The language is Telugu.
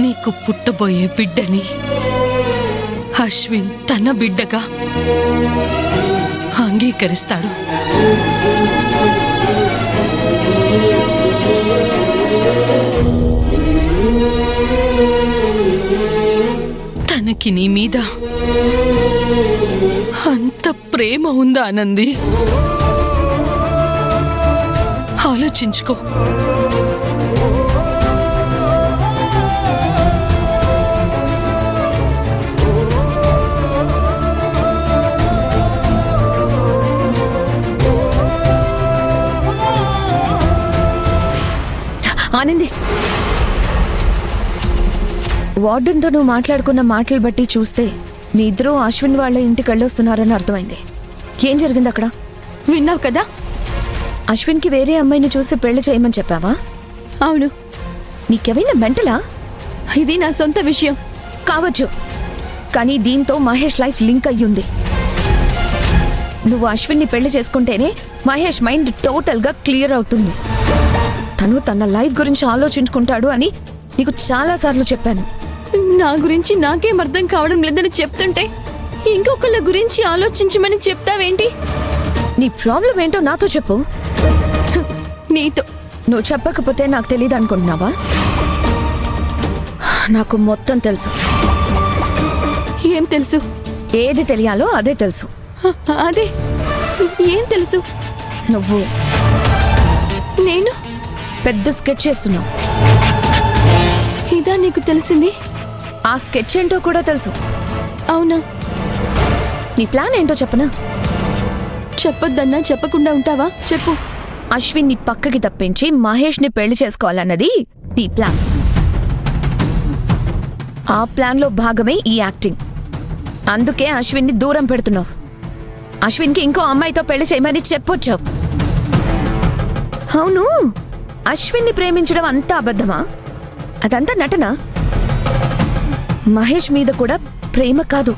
నీకు పుట్టబోయే బిడ్డని అశ్విన్ తన బిడ్డగా అంగీకరిస్తాడు. తనకి నీ మీద అంత ప్రేమ ఉందా ఆనంది? ఆలోచించుకో. ఆనంది, వార్డెన్తో నువ్వు మాట్లాడుకున్న మాటలు బట్టి చూస్తే మీ ఇద్దరూ అశ్విన్ వాళ్ళ ఇంటికి వెళ్ళొస్తున్నారని అర్థమైంది. ఏం జరిగింది అక్కడ? విన్నావు కదా? అశ్విన్కి వేరే అమ్మాయిని చూసి పెళ్లి చేయమని చెప్పావా? అవును. నీకేమైనా మెంటలా? ఇది నా సొంత విషయం. కావచ్చు, కానీ దీంతో మహేష్ లైఫ్ లింక్ అయ్యుంది. నువ్వు అశ్విన్ని పెళ్లి చేసుకుంటేనే మహేష్ మైండ్ టోటల్గా క్లియర్ అవుతుంది. తను తన లైఫ్ గురించి ఆలోచించుకుంటాడు అని నీకు చాలాసార్లు చెప్పాను. నా గురించి నాకేం అర్థం కావడం లేదని చెప్తుంటే ఇంకొకళ్ళ గురించి ఆలోచించమని చెప్తావేంటి? నీ ప్రాబ్లం ఏంటో నాతో చెప్పు. నీతో నువ్వు చెప్పకపోతే నాకు తెలియదు అనుకుంటున్నావా? నాకు మొత్తం తెలుసు. ఏం తెలుసు? ఏది తెలియాలో అదే తెలుసు. అదే ఏం తెలుసు? నువ్వు నేను పెద్ద స్కెచ్ చేస్తున్నావు. ఇదా నీకు తెలిసింది? ఆ స్కెచ్ ఏంటో కూడా తెలుసు. అవునా? నీ ప్లాన్ ఏంటో చెప్పనా? చెప్పొద్దన్నా చెప్పకుండా ఉంటావా? చెప్పు. అశ్విన్ని పక్కకి తప్పించి మహేష్ని పెళ్లి చేసుకోవాలన్నది నీ ప్లాన్. ఆ ప్లాన్లో భాగమే ఈ యాక్టింగ్. అందుకే అశ్విన్ని దూరం పెడుతున్నావు. అశ్విన్కి ఇంకో అమ్మాయితో పెళ్లి చేయమని చెప్పొచ్చావు. అవును, అశ్విన్ని ప్రేమించడం అంతా అబద్ధమా? అదంతా నటన. మహేష్ మీద కూడా ప్రేమ కాదు,